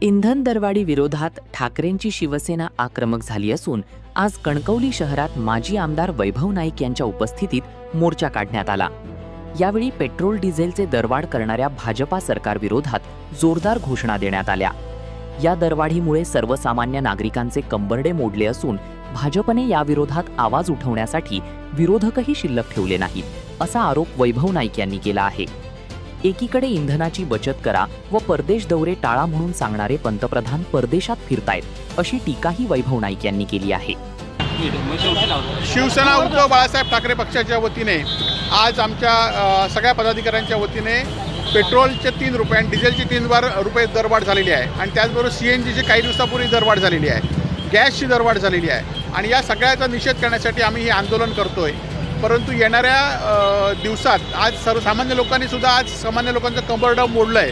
इंधन दरवाढी विरोधात ठाकरेंची शिवसेना आक्रमक झाली असून आज कणकवली शहरात माजी आमदार वैभव नाईक यांच्या उपस्थितीत मोर्चा काढण्यात आला। यावेळी पेट्रोल डिझेलचे दरवाढ करणाऱ्या भाजपा सरकारविरोधात जोरदार घोषणा देण्यात आल्या। या दरवाढीमुळे सर्वसामान्य नागरिकांचे कंबरडे मोडले असून भाजपने याविरोधात आवाज उठवण्यासाठी विरोधकही शिल्लक ठेवले नाहीत असा आरोप वैभव नाईक यांनी केला आहे। एकीकडे इंधनाची बचत करा व परदेश दौरे टाळा म्हणून सांगणारे पंतप्रधान परदेशात फिरतायत अशी टीकाही वैभव नाईक यांनी केली आहे। शिवसेना उद्धव बाळासाहेब ठाकरे पक्षाच्या वतीने आज आमच्या सगळ्या पदाधिकाऱ्यांच्या वतीने पेट्रोलचे 3 रुपये आणि डिझेलची 3 रुपये दरवाढ झालेली आहे आणि त्याचबरोबर CNGची काही दिवसापूर्वी दरवाढ झालेली आहे, गॅसची दरवाढ झालेली आहे आणि या सगळ्याचा निषेध करण्यासाठी आम्ही हे आंदोलन करतोय। परंतु येणाऱ्या दिवसात आज सर्वसामान्य लोकांनी सुद्धा आज सामान्य लोकांचं कंबरडं मोडलं आहे।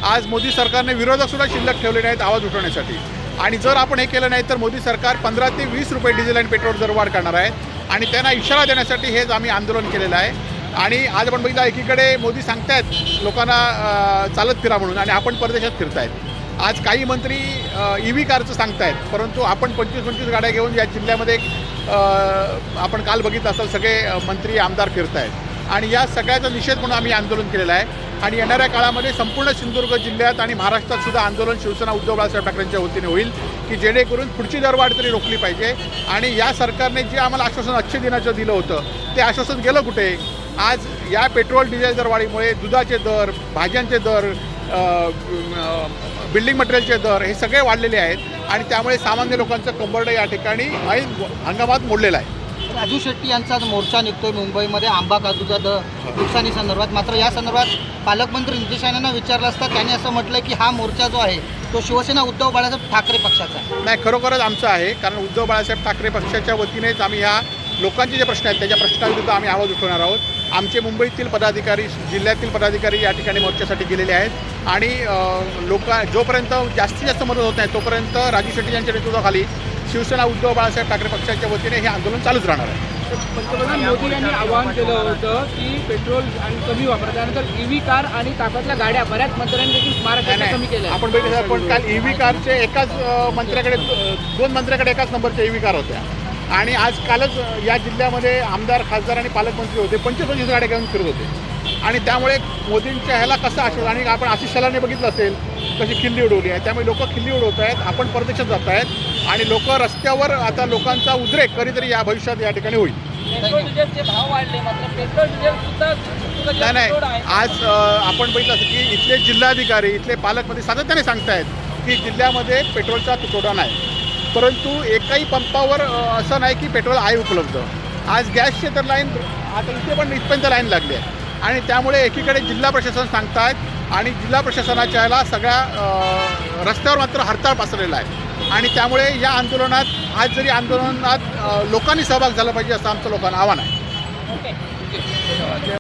आज मोदी सरकारने विरोधकसुद्धा शिल्लक ठेवले नाहीत आवाज उठवण्यासाठी आणि जर आपण हे केलं नाही तर मोदी सरकार 15 ते 20 रुपये डिझेल आणि पेट्रोल दरवाढ करणार आहे आणि त्यांना इशारा देण्यासाठी हेच आम्ही आंदोलन केलेलं आहे। आणि आज आपण बघितलं एकीकडे मोदी सांगतायत लोकांना चालत फिरा म्हणून आणि आपण परदेशात फिरतायत। आज काही मंत्री EV कारचं सांगतायत, परंतु आपण 25-25 गाड्या घेऊन या जिल्ह्यामध्ये आपण काल बघितलं असेल सगळे मंत्री आमदार फिरतायत आणि या सगळ्याचा निषेध म्हणून आम्ही आंदोलन केलेलं आहे। आणि येणाऱ्या काळामध्ये संपूर्ण सिंधुदुर्ग जिल्ह्यात आणि महाराष्ट्रात सुद्धा आंदोलन शिवसेना उद्धव बाळासाहेब ठाकरेंच्या वतीने होईल की जेणेकरून पुढची दरवाढ तरी रोखली पाहिजे। आणि या सरकारने जे आम्हाला आश्वासन अच्छे दिनाचं दिलं होतं ते आश्वासन गेलं कुठे? आज या पेट्रोल डिझेल दरवाढीमुळे दुधाचे दर, भाज्यांचे दर, बिल्डिंग मटेरियलचे दर हे सगळे वाढलेले आहेत आणि त्यामुळे सामान्य लोकांचं कंबरडं या ठिकाणी ऐन हंगामात मोडलेलं आहे। राजू शेट्टी यांचा मोर्चा निघतोय मुंबईमध्ये आंबा काजूच्या नुकसानी संदर्भात। मात्र या संदर्भात पालकमंत्री नितेश राणेंना विचारलं असता त्यांनी असं म्हटलं की हा मोर्चा जो आहे तो शिवसेना उद्धव बाळासाहेब ठाकरे पक्षाचा आहे। नाही, खरोखरच आमचा आहे, कारण उद्धव बाळासाहेब ठाकरे पक्षाच्या वतीनेच आम्ही ह्या लोकांचे जे प्रश्न आहेत त्याच्या प्रश्नाविरुद्ध आम्ही आवाज उठवणार आहोत। आमचे मुंबईतील पदाधिकारी, जिल्ह्यातील पदाधिकारी या ठिकाणी मोर्चासाठी गेलेले आहेत आणि जोपर्यंत जास्तीत जास्त मदत होत नाही तोपर्यंत राजू शेट्टी यांच्या नेतृत्वाखाली शिवसेना उद्धव बाळासाहेब ठाकरे पक्षाच्या वतीने हे आंदोलन चालूच राहणार आहे। पंतप्रधान मोदी यांनी आवाहन केलं होतं की पेट्रोल आणि कमी वापर, त्यानंतर EV कार आणि ताफ्यातल्या गाड्या बऱ्याच मंत्र्यांनी देखील महाराष्ट्रात कमी केल्या। आपण बघितलं, आपण काल EV कारचे एकाच मंत्र्याकडे 2 मंत्र्याकडे एकाच नंबरच्या EV कार होत्या आणि आज कालच या जिल्ह्यामध्ये आमदार, खासदार आणि पालकमंत्री होते, 25-25 गाड्या घेऊन फिरत होते आणि त्यामुळे मोदींच्या ह्याला कसं आश्वासन, आणि आपण आशिष शेलारने बघितलं असेल कशी खिल्ली उडवली आहे, त्यामुळे लोक खिल्ली उडवत आहेत, आपण परदेशात जात आहेत आणि लोक रस्त्यावर आता लोकांचा उद्रेक कधीतरी या भविष्यात या ठिकाणी होईल। भाव वाढले मात्र पेट्रोल डिझेल सुद्धा नाही, आज आपण बघितलं असं की इथले जिल्हाधिकारी, इथले पालकमंत्री सातत्याने सांगतायत की जिल्ह्यामध्ये पेट्रोलचा तुटवडा नाही, परंतु एकाही पंपावर असं नाही की पेट्रोल आहे उपलब्ध। आज गॅसचे तर लाईन आता इथे पण इथपर्यंत लाईन लागली आहे आणि त्यामुळे एकीकडे जिल्हा प्रशासन सांगतायत आणि जिल्हा प्रशासनाच्या ह्याला सगळ्या रस्त्यावर मात्र हरताळ पसरलेला आहे आणि त्यामुळे या आंदोलनात आज जरी आंदोलनात लोकांनी सहभाग झाला पाहिजे असं आमचं लोकांना आव्हान आहे।